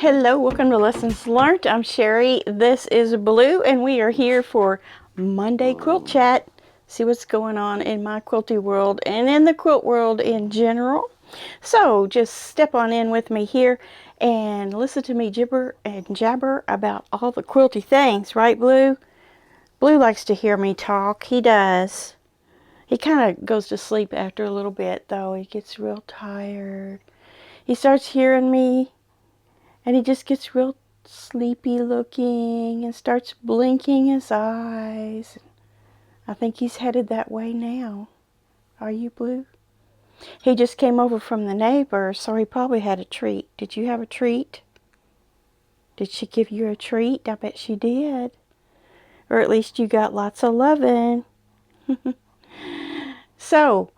Hello, welcome to Lessons Learned. I'm Sherry. This is Blue, and we are here for Monday Quilt Chat. See what's going on in my quilty world and in the quilt world in general. So just step on in with me here and listen to me gibber and jabber about all the quilty things, right, Blue? Blue likes to hear me talk. He does. He kind of goes to sleep after a little bit, though. He gets real tired. He starts hearing me, and he just gets real sleepy looking and starts blinking his eyes. I think he's headed that way now. Are you, Blue? He just came over from the neighbor, so he probably had a treat. Did you have a treat? Did she give you a treat? I bet she did. Or at least you got lots of loving. So,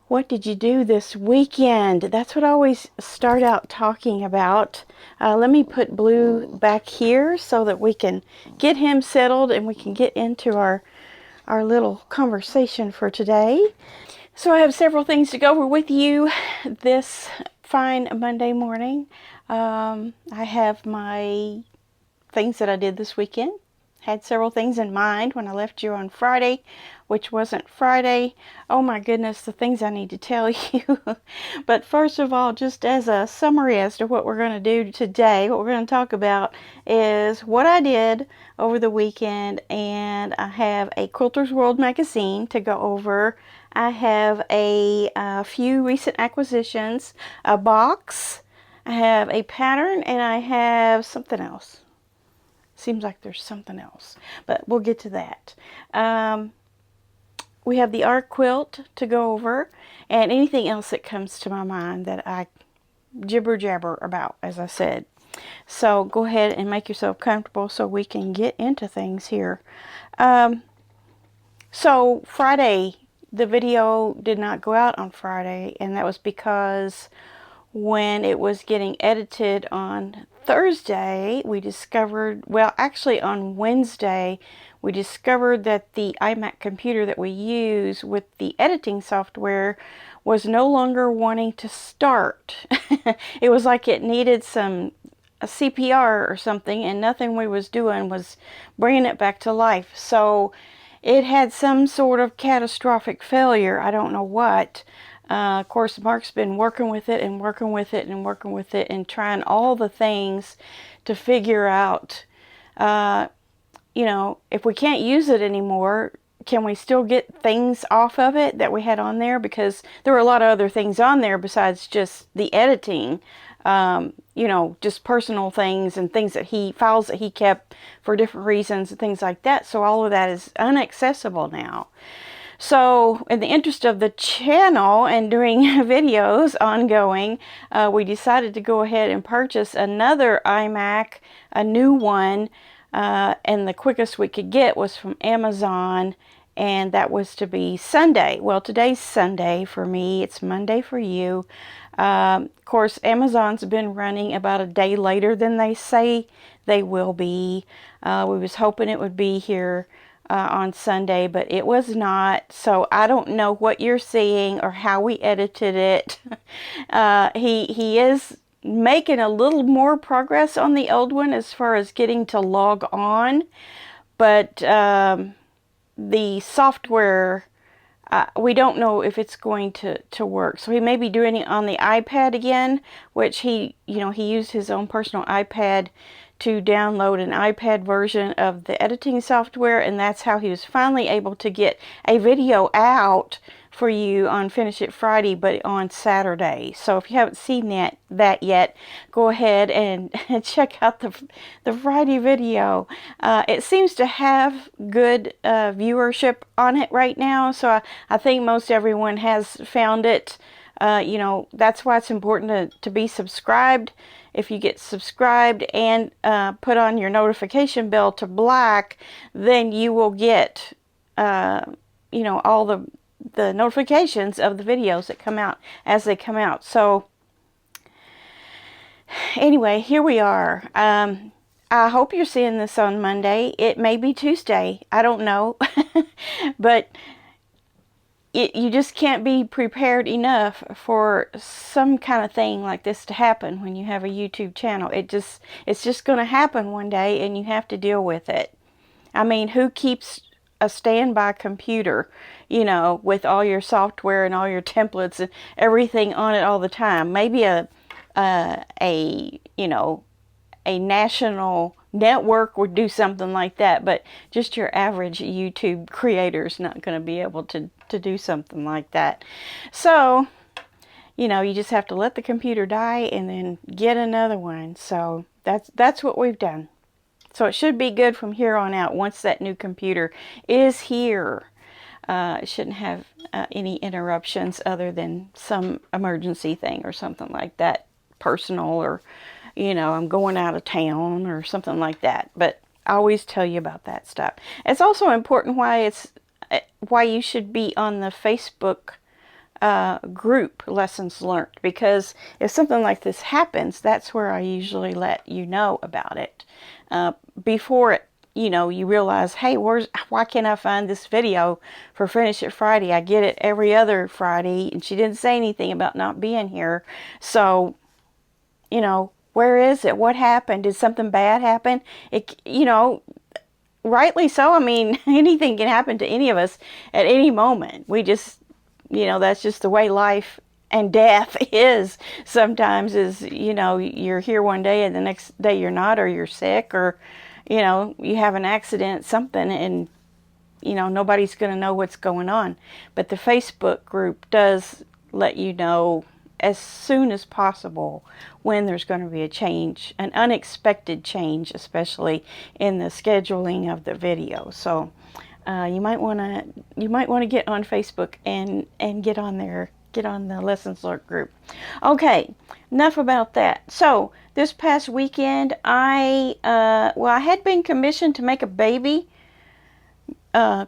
what did you do this weekend? That's what I always start out talking about. Let me put Blue back here so that we can get him settled and we can get into our little conversation for today. So I have several things to go over with you this fine Monday morning. I have my things that I did this weekend. Had several things in mind when I left you on Friday, which wasn't Friday. Oh my goodness, the things I need to tell you. But first of all, just as a summary as to what we're going to do today, what we're going to talk about is what I did over the weekend, and I have a Quilter's World magazine to go over. I have a few recent acquisitions, a box, I have a pattern, and I have something else. Seems like there's something else, but we'll get to that. We have the art quilt to go over, and anything else that comes to my mind that I jibber jabber about, as I said. So go ahead and make yourself comfortable so we can get into things here. So Friday, the video did not go out on Friday, and that was because when it was getting edited on Thursday, we discovered, well, actually on Wednesday, we discovered that the iMac computer that we use with the editing software was no longer wanting to start. It was like it needed a CPR or something, and nothing we was doing was bringing it back to life. So it had some sort of catastrophic failure. I don't know what. Of course, Mark's been working with it and working with it and working with it and trying all the things to figure out, you know, if we can't use it anymore, can we still get things off of it that we had on there? Because there were a lot of other things on there besides just the editing, you know, just personal things and things that files that he kept for different reasons and things like that. So all of that is inaccessible now. So in the interest of the channel and doing videos ongoing, we decided to go ahead and purchase another iMac, a new one, and the quickest we could get was from Amazon, and that was to be Sunday. Well, today's Sunday for me, it's Monday for you. Of course, Amazon's been running about a day later than they say they will be. We was hoping it would be here on Sunday, but it was not. So I don't know what you're seeing or how we edited it. He is making a little more progress on the old one as far as getting to log on, but the software, we don't know if it's going to work. So he may be doing it on the iPad again, which he used his own personal iPad to download an iPad version of the editing software, and that's how he was finally able to get a video out for you on Finish It Friday, but on Saturday. So if you haven't seen that yet, go ahead and check out the Friday video. It seems to have good viewership on it right now, so I think most everyone has found it. You know, that's why it's important to be subscribed. If you get subscribed and put on your notification bell to black, then you will get, you know, all the notifications of the videos that come out as they come out. So anyway, here we are. I hope you're seeing this on Monday. It may be Tuesday. I don't know. But you just can't be prepared enough for some kind of thing like this to happen when you have a YouTube channel. It's just going to happen one day, and you have to deal with it. I mean, who keeps a standby computer, you know, with all your software and all your templates and everything on it all the time? Maybe a you know, a national network would do something like that, but just your average YouTube creator is not going to be able to do something like that. So, you know, you just have to let the computer die and then get another one. So that's what we've done. So it should be good from here on out once that new computer is here. It shouldn't have any interruptions other than some emergency thing or something like that, personal, or, you know, I'm going out of town or something like that. But I always tell you about that stuff. It's also important why you should be on the Facebook group Lessons Learnt, because if something like this happens, that's where I usually let you know about it before it, you know, you realize, hey, why can't I find this video for Finish It Friday? I get it every other Friday, and she didn't say anything about not being here. So, you know, where is it? What happened? Did something bad happen? It, you know, rightly so. I mean, anything can happen to any of us at any moment. We just, you know, that's just the way life and death is sometimes. Is, you know, you're here one day and the next day you're not, or you're sick, or, you know, you have an accident, something, and, you know, nobody's going to know what's going on. But the Facebook group does let you know as soon as possible when there's going to be a change, an unexpected change, especially in the scheduling of the video. So you might want to get on Facebook and get on there, get on the Lessons Learnt group. Okay, enough about that. So this past weekend, I had been commissioned to make a baby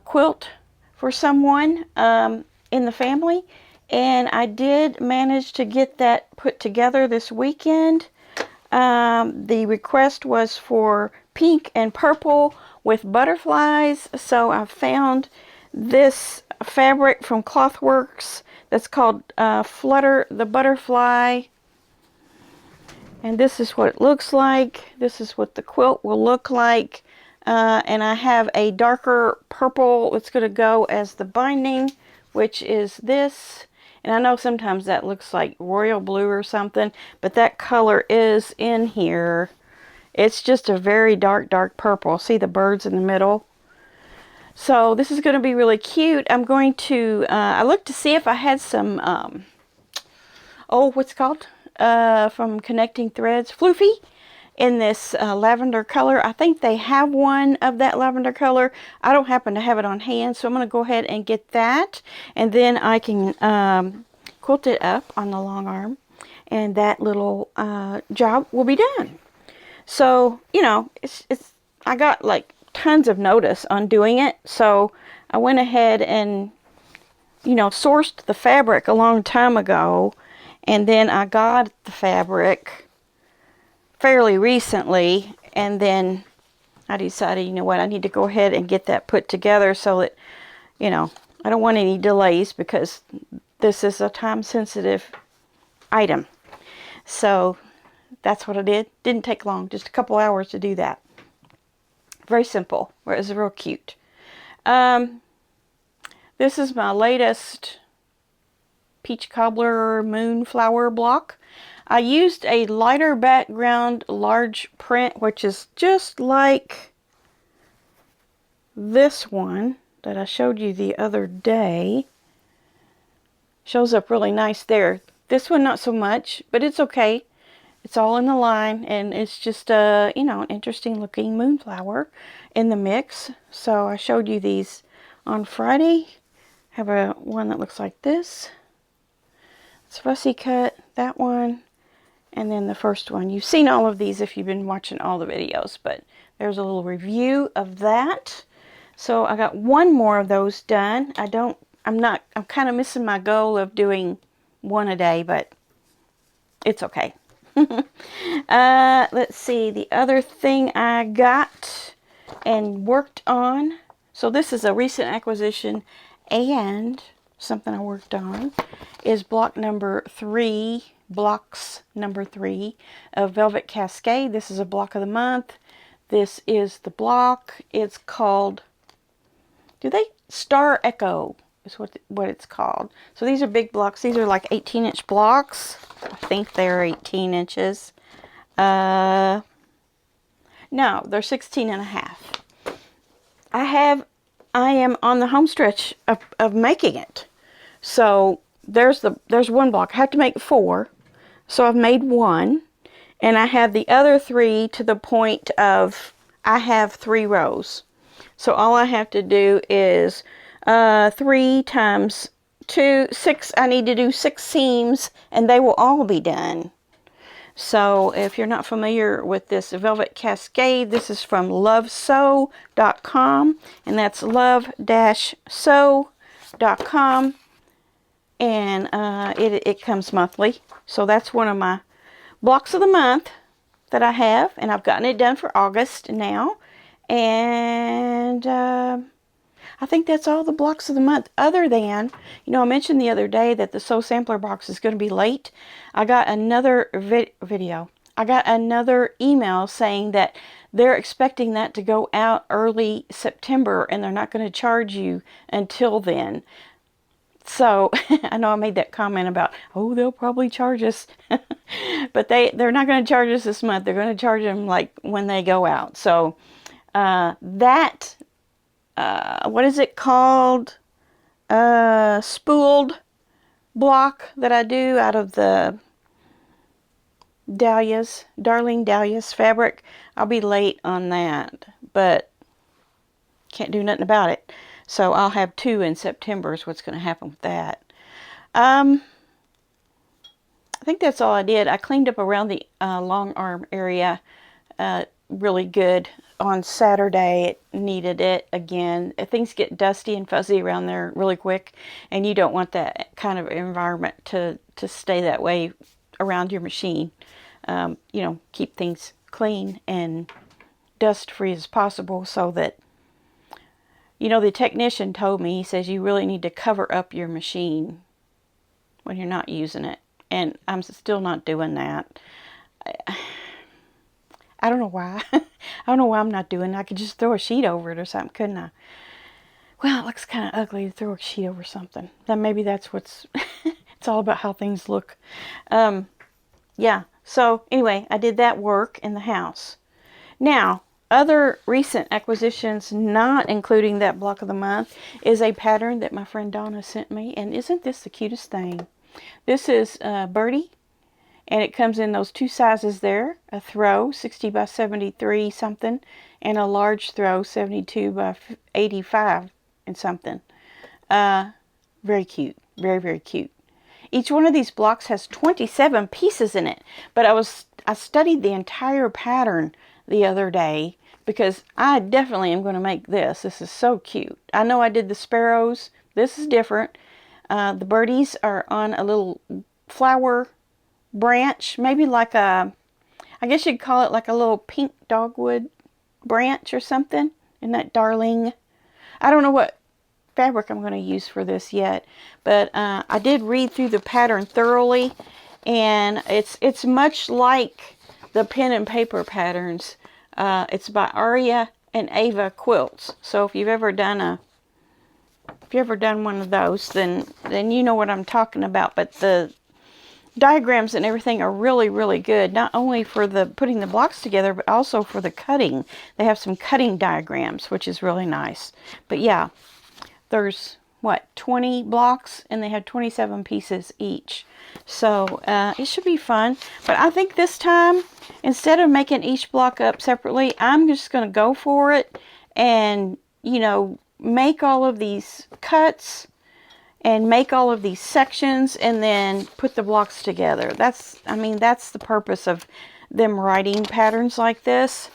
quilt for someone in the family, and I did manage to get that put together this weekend. The request was for pink and purple with butterflies, so I found this fabric from Clothworks that's called Flutter the Butterfly, and this is what it looks like. This is what the quilt will look like, and I have a darker purple that's going to go as the binding, which is this. And I know sometimes that looks like royal blue or something, but that color is in here. It's just a very dark, dark purple. See the birds in the middle? So this is going to be really cute. I'm going to, I looked to see if I had some, what's it called? From Connecting Threads, Floofy, in this lavender color. I think they have one of that lavender color. I don't happen to have it on hand, so I'm going to go ahead and get that, and then I can quilt it up on the long arm, and that little job will be done. So, you know, I got like tons of notice on doing it, so I went ahead and, you know, sourced the fabric a long time ago, and then I got the fabric fairly recently, and then I decided, you know what, I need to go ahead and get that put together so that, you know, I don't want any delays, because this is a time-sensitive item. So that's what I did. Didn't take long, just a couple hours to do that. Very simple. It was real cute. This is my latest Peach Cobbler Moonflower block. I used a lighter background large print, which is just like this one that I showed you the other day. Shows up really nice there. This one not so much, but it's okay. It's all in the line, and it's just a, you know, an interesting looking moonflower in the mix. So I showed you these on Friday. Have a one that looks like this. It's fussy cut, that one. And then the first one. You've seen all of these if you've been watching all the videos, but there's a little review of that. So I got one more of those done. I'm kind of missing my goal of doing one a day, but it's okay. Let's see, the other thing I got and worked on. So this is a recent acquisition, and something I worked on, is blocks number 3 of Velvet Cascade. This is a block of the month. This is the block. It's called, Star Echo is what it's called. So these are big blocks. These are like 18-inch blocks. I think they're 18 inches. No, they're 16 and a half. I am on the home stretch of making it. So there's one block. I have to make 4. So I've made 1. And I have the other 3 to the point of I have 3 rows. So all I have to do is 3 times 2, 6. I need to do 6 seams and they will all be done. So if you're not familiar with this Velvet Cascade, this is from lovesew.com, and that's love-sew.com, and it comes monthly. So that's one of my blocks of the month that I have, and I've gotten it done for August now, and I think that's all the blocks of the month, other than, I mentioned the other day that the Sew Sampler box is going to be late. I got another I got another email saying that they're expecting that to go out early September, and they're not going to charge you until then. So, I know I made that comment about, oh, they'll probably charge us. But they're not going to charge us this month. They're going to charge them like when they go out. So, what is it called? Spooled block that I do out of the Darling Dahlias fabric. I'll be late on that, but can't do nothing about it. So I'll have 2 in September is what's going to happen with that. I think that's all I did. I cleaned up around the long arm area really good on Saturday. It needed it again. Things get dusty and fuzzy around there really quick, and you don't want that kind of environment to stay that way around your machine. Keep things clean and dust free as possible, so that the technician told me, he says you really need to cover up your machine when you're not using it, and I'm still not doing that. I don't know why. I don't know why I'm not doing it. I could just throw a sheet over it or something, couldn't I? Well, it looks kind of ugly to throw a sheet over something. Then maybe that's what's it's all about how things look. Yeah, so anyway, I did that work in the house. Now, other recent acquisitions, not including that block of the month, is a pattern that my friend Donna sent me. And isn't this the cutest thing? This is Birdie, and it comes in those 2 sizes there. A throw, 60 by 73 something, and a large throw, 72 by 85 and something. Very cute. Very, very cute. Each one of these blocks has 27 pieces in it. But I studied the entire pattern the other day, because I definitely am going to make this. This is so cute. I know I did the sparrows. This is different. The birdies are on a little flower branch, maybe like I guess you'd call it like a little pink dogwood branch or something. Isn't that darling? I don't know what fabric I'm going to use for this yet, but I did read through the pattern thoroughly, and it's much like the pen and paper patterns. It's by Aria and Ava Quilts. So if you've ever done one of those, then you know what I'm talking about. But the diagrams and everything are really, really good. Not only for the putting the blocks together, but also for the cutting. They have some cutting diagrams, which is really nice. But yeah, there's 20 blocks, and they have 27 pieces each. So it should be fun. But I think this time, instead of making each block up separately, I'm just going to go for it and, make all of these cuts and make all of these sections, and then put the blocks together. That's the purpose of them writing patterns like this.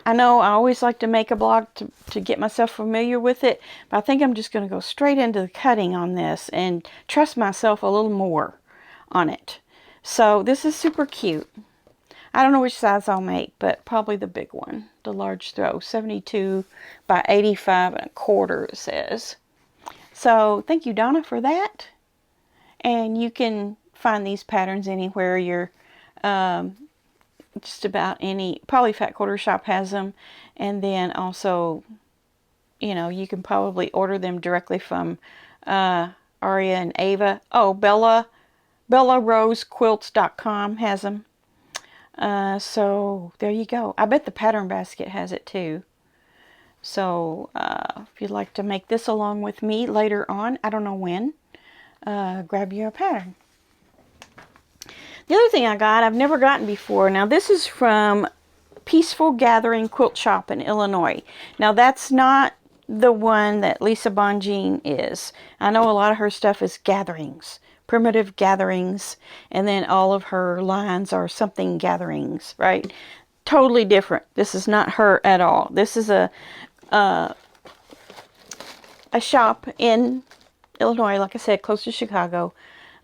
I know I always like to make a block to get myself familiar with it, but I think I'm just going to go straight into the cutting on this and trust myself a little more on it. So this is super cute. I don't know which size I'll make, but probably the big one, the large throw, 72 by 85 and a quarter, it says. So thank you, Donna, for that. And you can find these patterns anywhere. You're just about any, probably Fat Quarter Shop has them. And then also, you know, you can probably order them directly from Aria and Ava. Oh, BellaRoseQuilts.com has them. So there you go. I bet the Pattern Basket has it too. So if you'd like to make this along with me later on, I don't know when, grab you a pattern. The other thing I got, I've never gotten before. Now this is from Peaceful Gathering Quilt Shop in Illinois. Now that's not the one that Lisa Bonjean is. I know a lot of her stuff is gatherings, primitive gatherings, and then all of her lines are something gatherings, right? Totally different. This is not her at all. This is a shop in Illinois, like I said, close to Chicago,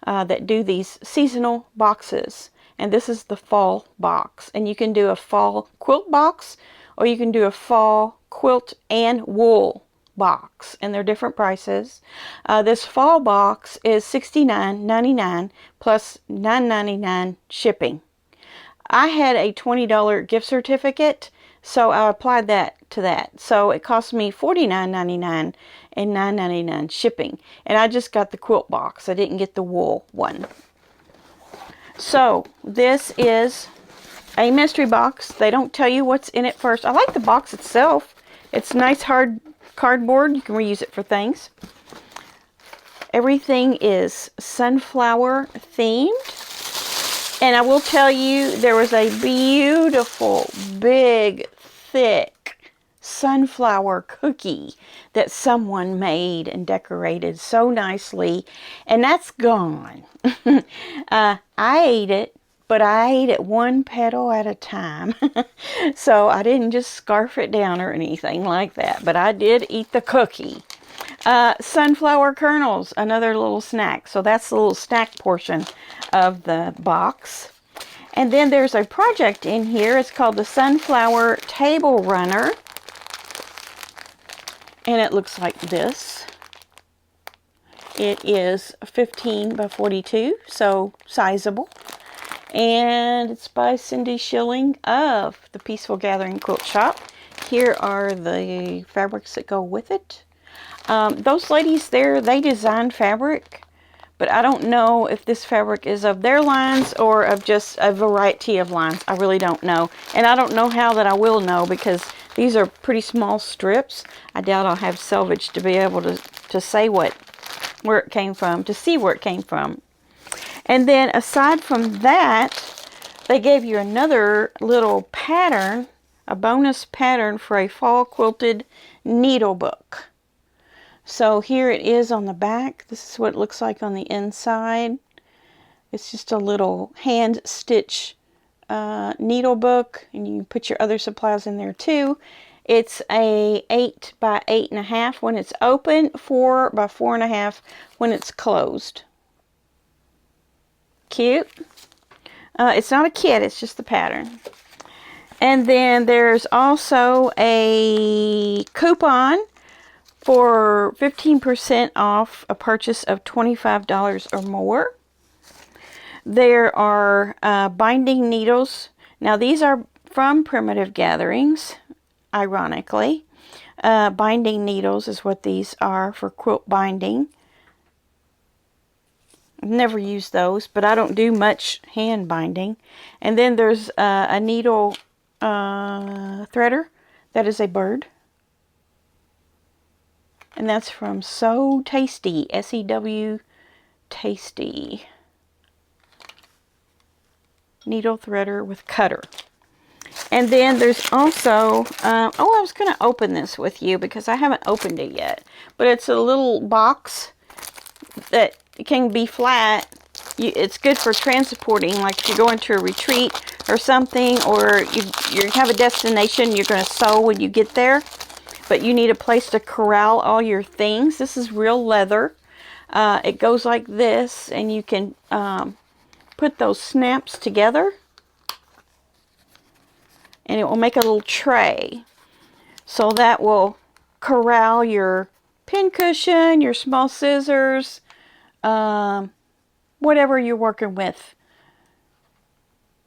that do these seasonal boxes. And this is the fall box. And you can do a fall quilt box, or you can do a fall quilt and wool box. And they're different prices. This fall box is $69.99 plus $9.99 shipping. I had a $20 gift certificate, so I applied that to that. So it cost me $49.99 and $9.99 shipping. And I just got the quilt box. I didn't get the wool one. So this is a mystery box. They don't tell you what's in it first. I like the box itself. It's nice hard cardboard. You can reuse it for things. Everything is sunflower themed. And I will tell you, there was a beautiful, big, thick sunflower cookie that someone made and decorated so nicely, and that's gone. I ate it, but I ate it one petal at a time. So I didn't just scarf it down or anything like that, but I did eat the cookie. Sunflower kernels, another little snack. So that's the little snack portion of the box. And then there's a project in here. It's called the Sunflower Table Runner. And it looks like this. It is 15 by 42, so sizable. And it's by Cindy Schilling of the Peaceful Gathering Quilt Shop. Here are the fabrics that go with it. Those ladies there, they design fabric, but I don't know if this fabric is of their lines or of just a variety of lines. I really don't know. And I don't know how that I will know, because these are pretty small strips. I doubt I'll have selvage to be able to say where it came from, to see where it came from. And then aside from that, they gave you another little pattern, a bonus pattern for a fall quilted needle book. So here it is on the back. This is what it looks like on the inside. It's just a little hand stitch needle book, and you can put your other supplies in there too. It's a 8 by 8.5 when it's open, 4 by 4.5 when it's closed. Cute. It's not a kit, it's just the pattern. And then there's also a coupon for 15% off a purchase of $25 or more. There are binding needles. Now these are from Primitive Gatherings, ironically. Binding needles is what these are for quilt binding. I've never used those, but I don't do much hand binding. And then there's a needle threader that is a bird. And that's from So Tasty, S-E-W Tasty. Needle threader with cutter. And then there's also, I was going to open this with you because I haven't opened it yet. But it's a little box that can be flat. It's good for transporting, like if you're going to a retreat or something, or you have a destination you're going to sew when you get there, but you need a place to corral all your things. This is real leather. It goes like this, and you can put those snaps together, and it will make a little tray. So that will corral your pin cushion, your small scissors, whatever you're working with.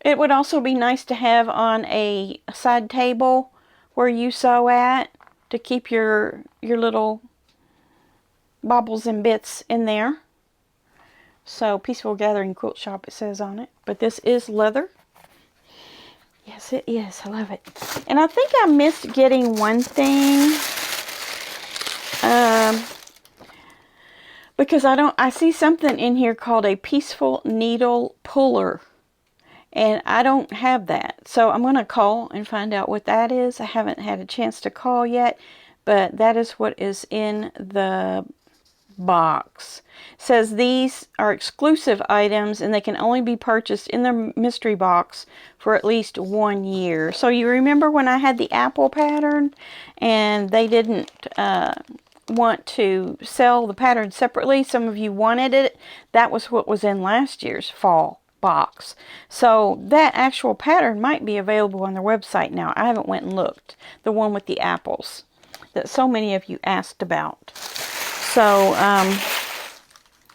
It would also be nice to have on a side table where you sew at to keep your little baubles and bits in there. So, Peaceful Gathering Quilt Shop, it says on it. But this is leather. Yes, it is. I love it. And I think I missed getting one thing. Because I see something in here called a Peaceful Needle Puller. And I don't have that. So I'm going to call and find out what that is. I haven't had a chance to call yet. But that is what is in the box. It says these are exclusive items and they can only be purchased in the mystery box for at least 1 year. So you remember when I had the apple pattern and they didn't want to sell the pattern separately? Some of you wanted it. That was what was in last year's fall box. So that actual pattern might be available on their website now. I haven't went and looked. The one with the apples that so many of you asked about. So,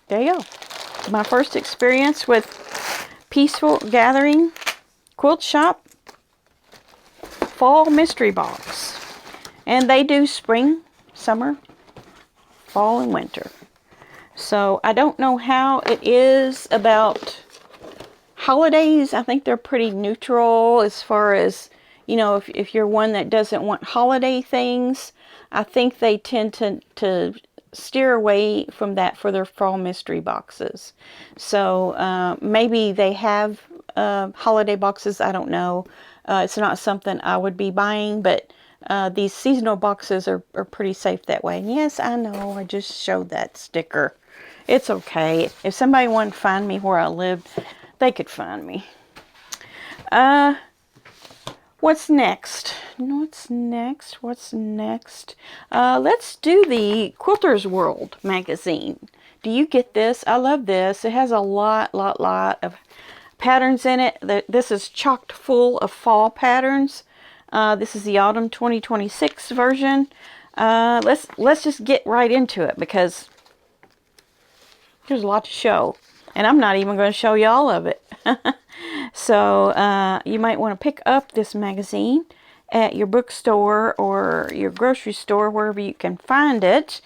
there you go. My first experience with Peaceful Gathering Quilt Shop Fall Mystery Box. And they do spring, summer, fall, and winter. So, I don't know how it is about holidays. I think they're pretty neutral as far as, you know, if you're one that doesn't want holiday things, I think they tend to steer away from that for their fall mystery boxes. So maybe they have holiday boxes. I don't know. It's not something I would be buying, but these seasonal boxes are pretty safe that way. And yes, I know, I just showed that sticker. It's okay. If somebody wanted to find me where I lived, they could find me. What's next? What's next? Let's do the Quilter's World magazine. Do you get this? I love this. It has a lot of patterns in it. This is chocked full of fall patterns. This is the autumn 2026 version. Let's just get right into it because there's a lot to show. And I'm not even going to show you all of it. So you might want to pick up this magazine at your bookstore or your grocery store, wherever you can find it,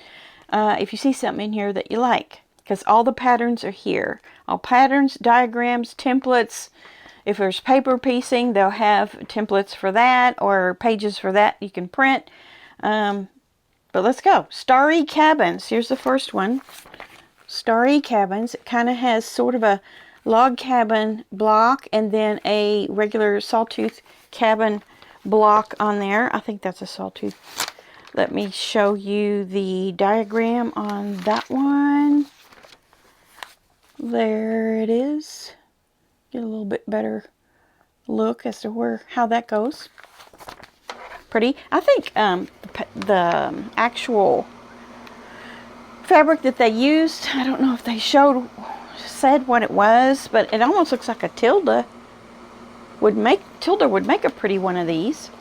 if you see something in here that you like. Because all the patterns are here. All patterns, diagrams, templates. If there's paper piecing, they'll have templates for that or pages for that you can print. But let's go. Starry Cabins. Here's the first one. Starry Cabins. It kind of has sort of a log cabin block and then a regular sawtooth cabin block on there. I think that's a sawtooth. Let me show you the diagram on that one. There it is. Get a little bit better look as to how that goes. Pretty. I think the actual fabric that they used, I don't know if they said what it was, but it almost looks like a Tilda would make a pretty one of these.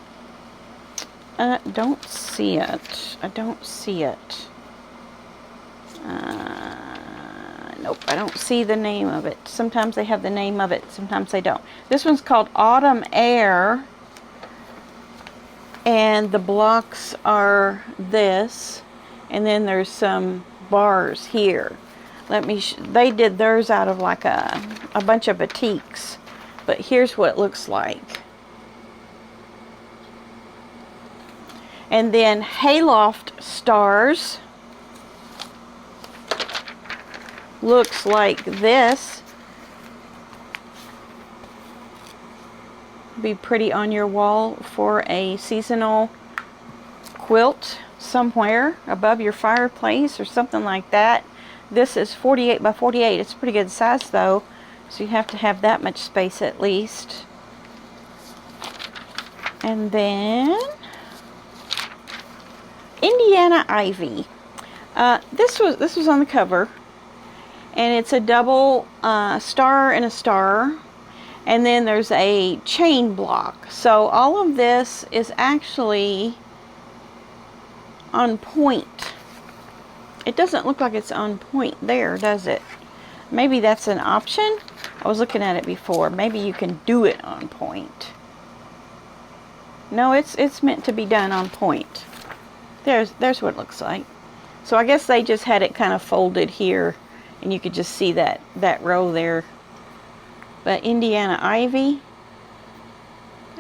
Don't see it. I don't see it. Nope, I don't see the name of it. Sometimes they have the name of it, sometimes they don't. This one's called Autumn Air, and the blocks are this, and then there's some bars here. They did theirs out of like a bunch of Batiks, but here's what it looks like. And then Hayloft Stars looks like this. Be pretty on your wall for a seasonal quilt somewhere above your fireplace or something like that. This is 48 by 48. It's a pretty good size though, so you have to have that much space at least. And then Indiana Ivy. This was on the cover, and it's a double star and a star, and then there's a chain block. So all of this is actually on point. It doesn't look like it's on point there, does it? Maybe that's an option. I was looking at it before. Maybe you can do it on point. No, it's meant to be done on point. There's what it looks like. So I guess they just had it kind of folded here, and you could just see that row there. But Indiana Ivy.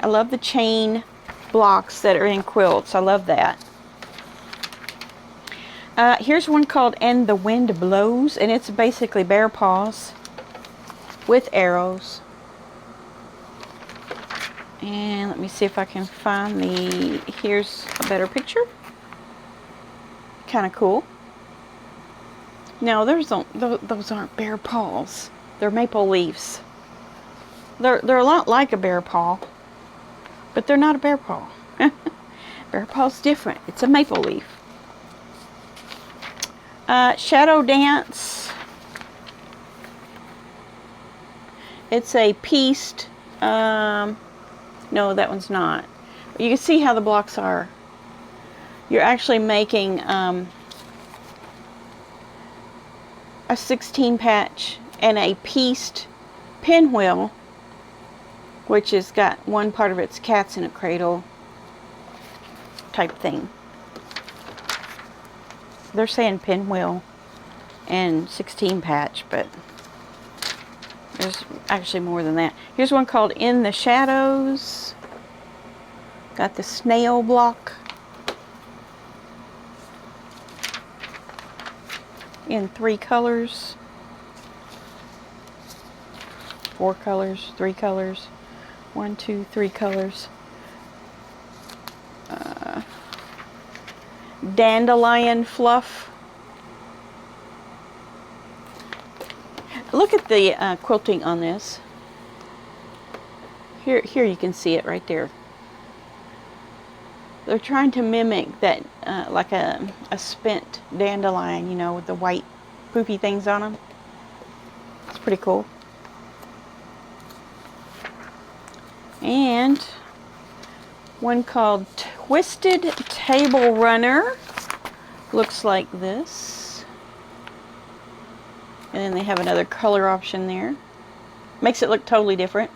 I love the chain blocks that are in quilts. I love that. Here's one called And the Wind Blows, and it's basically bear paws with arrows. And let me see if I can find here's a better picture. Kind of cool. No, those aren't bear paws. They're maple leaves. They're a lot like a bear paw, but they're not a bear paw. Bear paw's different. It's a maple leaf. Shadow Dance. It's a pieced, no, that one's not. You can see how the blocks are. You're actually making a 16 patch and a pieced pinwheel, which has got one part of its cats in a cradle type thing. They're saying pinwheel and 16 patch, but there's actually more than that. Here's one called In the Shadows. Got the snail block in 3 colors, 4 colors, 3 colors, 1, 2, 3 colors. Dandelion fluff. Look at the quilting on this. Here you can see it right there. They're trying to mimic that, like a spent dandelion, you know, with the white poopy things on them. It's pretty cool. And one called Twisted Table Runner. Looks like this. And then they have another color option there. Makes it look totally different,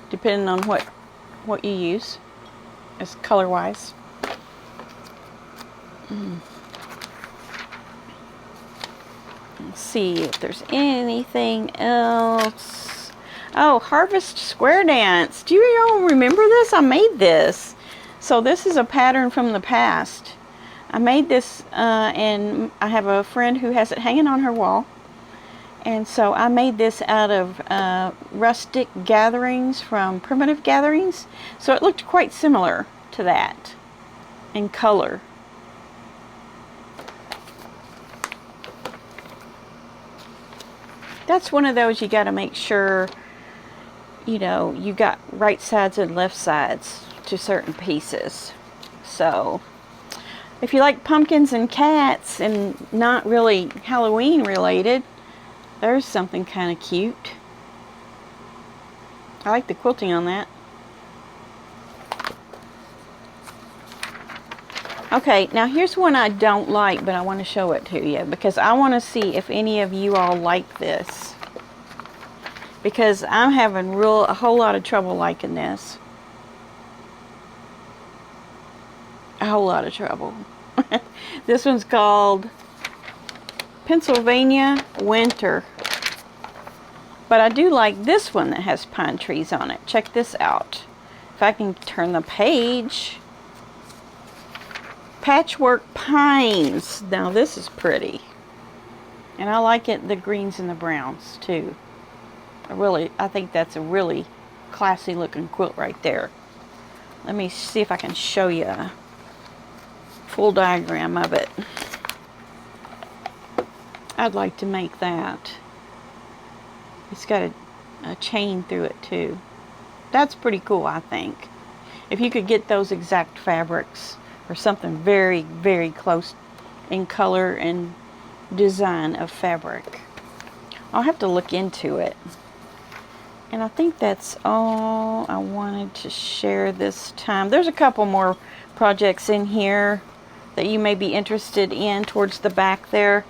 depending on what you use as color wise. Let's see if there's anything else. Oh, Harvest Square Dance. Do you all remember this? I made this. So this is a pattern from the past. I made this and I have a friend who has it hanging on her wall. And so I made this out of rustic gatherings from Primitive Gatherings. So it looked quite similar to that in color. That's one of those you got to make sure, you know, you got right sides and left sides to certain pieces. So if you like pumpkins and cats and not really Halloween related, there's something kind of cute. I like the quilting on that. Okay, now here's one I don't like, but I want to show it to you because I want to see if any of you all like this. Because I'm having a whole lot of trouble liking this. A whole lot of trouble. This one's called Pennsylvania Winter. But I do like this one that has pine trees on it. Check this out. If I can turn the page. Patchwork Pines. Now this is pretty. And I like it, the greens and the browns too. I think that's a really classy looking quilt right there. Let me see if I can show you a full diagram of it. I'd like to make that. It's got a chain through it too. That's pretty cool, I think. If you could get those exact fabrics or something very, very close in color and design of fabric. I'll have to look into it. And I think that's all I wanted to share this time. There's a couple more projects in here that you may be interested in towards the back there.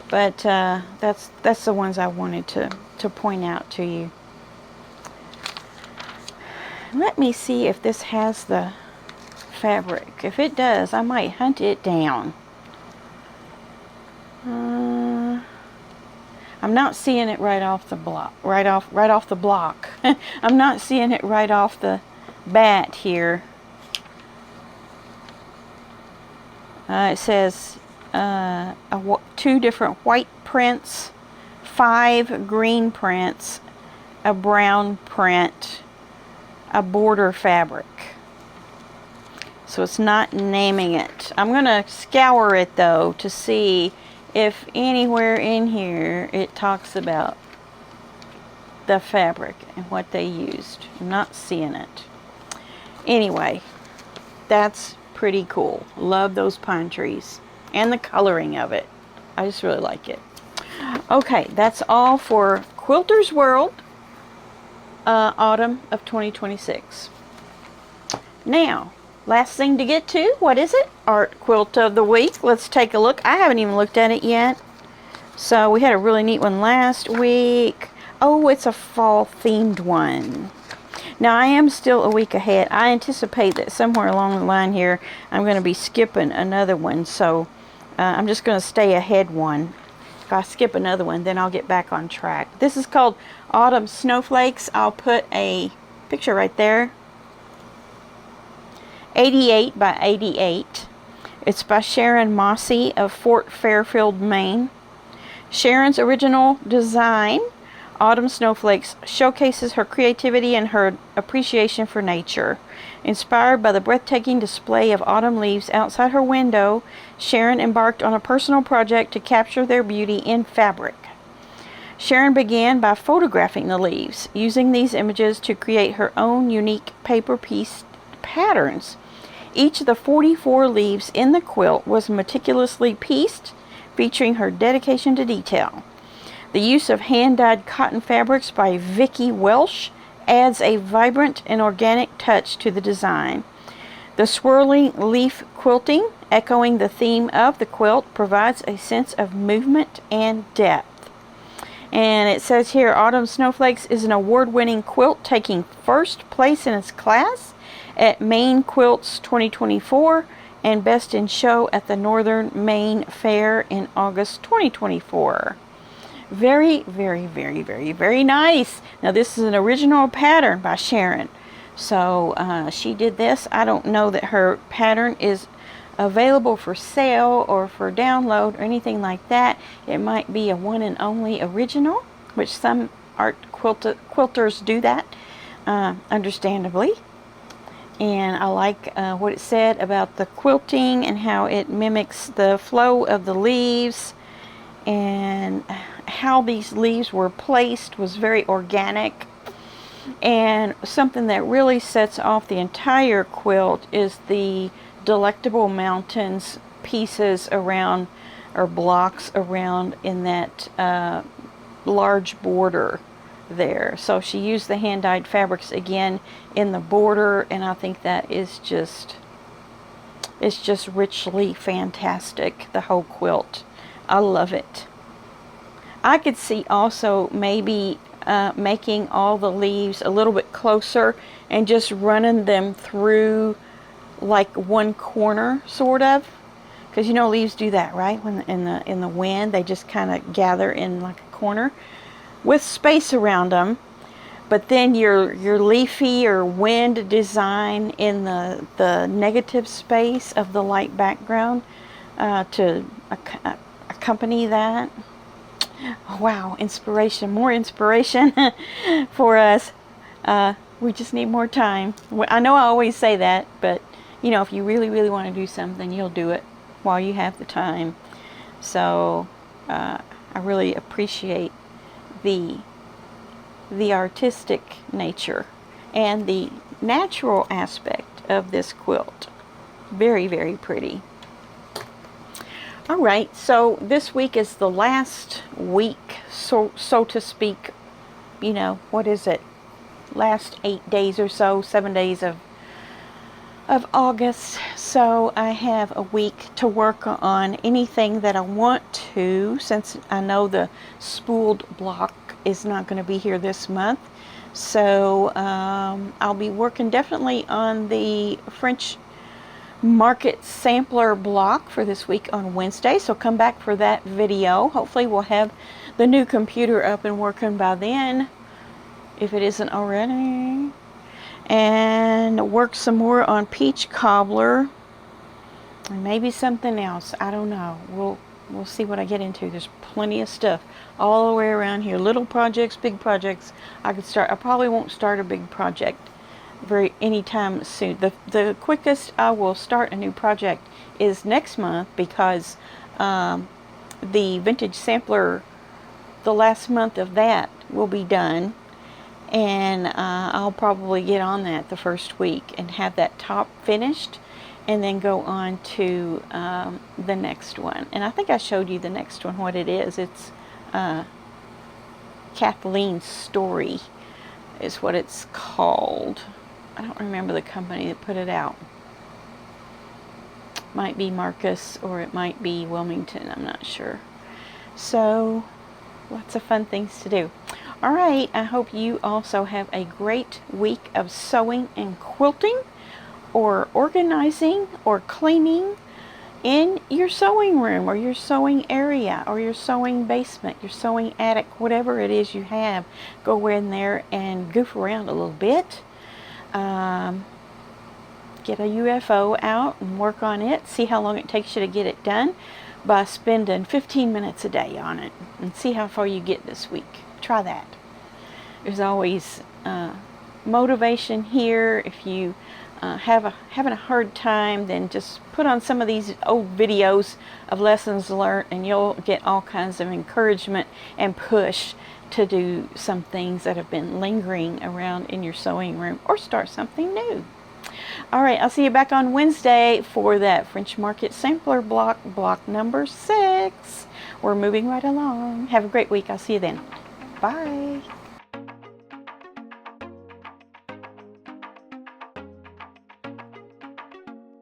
But that's the ones I wanted to point out to you. Let me see if this has the fabric. If it does, I might hunt it down. I'm not seeing it right off the block. Right off the block. I'm not seeing it right off the bat here. It says 2 different white prints, 5 green prints, a brown print, a border fabric. So it's not naming it. I'm going to scour it though to see if anywhere in here it talks about the fabric and what they used. I'm not seeing it. Anyway, that's pretty cool. Love those pine trees and the coloring of it. I just really like it. Okay, that's all for Quilter's World, autumn of 2026. Now, last thing to get to, what is it? Art Quilt of the Week. Let's take a look. I haven't even looked at it yet. So we had a really neat one last week. Oh, it's a fall themed one. Now I am still a week ahead. I anticipate that somewhere along the line here I'm going to be skipping another one. So I'm just going to stay ahead one. If I skip another one, then I'll get back on track. This is called Autumn Snowflakes. I'll put a picture right there. 88 by 88. It's by Sharon Mossy of Fort Fairfield, Maine. Sharon's original design, Autumn Snowflakes, showcases her creativity and her appreciation for nature. Inspired by the breathtaking display of autumn leaves outside her window, Sharon embarked on a personal project to capture their beauty in fabric. Sharon began by photographing the leaves, using these images to create her own unique paper piece patterns. Each of the 44 leaves in the quilt was meticulously pieced, featuring her dedication to detail. The use of hand-dyed cotton fabrics by Vicki Welsh adds a vibrant and organic touch to the design. The swirling leaf quilting, echoing the theme of the quilt, provides a sense of movement and depth. And it says here, Autumn Snowflakes is an award-winning quilt taking first place in its class at Maine Quilts 2024 and Best in Show at the Northern Maine Fair in August 2024. Very, very, very, very, very nice. Now this is an original pattern by Sharon. So she did this. I don't know that her pattern is available for sale or for download or anything like that. It might be a one and only original, which some art quilters do that, understandably. And I like what it said about the quilting and how it mimics the flow of the leaves, and how these leaves were placed was very organic. And something that really sets off the entire quilt is the Delectable Mountains pieces around, or blocks around, in that large border there. So she used the hand-dyed fabrics again in the border, and I think that is just, it's just richly fantastic, the whole quilt. I love it. I could see also maybe making all the leaves a little bit closer and just running them through like one corner, sort of, because you know leaves do that, right? When in the wind, they just kind of gather in like a corner with space around them. But then your leafy or wind design in the negative space of the light background to accompany that. Wow, inspiration, more inspiration for us. We just need more time. I know I always say that, but you know, if you really, really want to do something, you'll do it while you have the time. So I really appreciate the artistic nature and the natural aspect of this quilt. Very, very pretty. All right, so this week is the last week, so to speak, you know, what is it? Last 8 days or so, 7 days of of August, so I have a week to work on anything that I want to, since I know the spooled block is not going to be here this month. So I'll be working definitely on the French market sampler block for this week on Wednesday, so come back for that video. Hopefully we'll have the new computer up and working by then, if it isn't already, and work some more on peach cobbler and maybe something else. I don't know. We'll see what I get into. There's plenty of stuff all the way around here, little projects, big projects. I probably won't start a big project anytime soon. The quickest I will start a new project is next month, because the vintage sampler, the last month of that will be done, and I'll probably get on that the first week and have that top finished, and then go on to the next one. And I think I showed you the next one, what it is. It's Kathleen's Story is what it's called. I don't remember the company that put it out. Might be Marcus, or it might be Wilmington, I'm not sure. So lots of fun things to do. All right, I hope you also have a great week of sewing and quilting, or organizing or cleaning in your sewing room, or your sewing area, or your sewing basement, your sewing attic, whatever it is you have. Go in there and goof around a little bit. Get a UFO out and work on it. See how long it takes you to get it done by spending 15 minutes a day on it, and see how far you get this week. Try that. There's always motivation here. If you having a hard time, then just put on some of these old videos of lessons learned, and you'll get all kinds of encouragement and push to do some things that have been lingering around in your sewing room, or start something new. All right, I'll see you back on Wednesday for that French Market Sampler block number 6. We're moving right along. Have a great week. I'll see you then. Bye.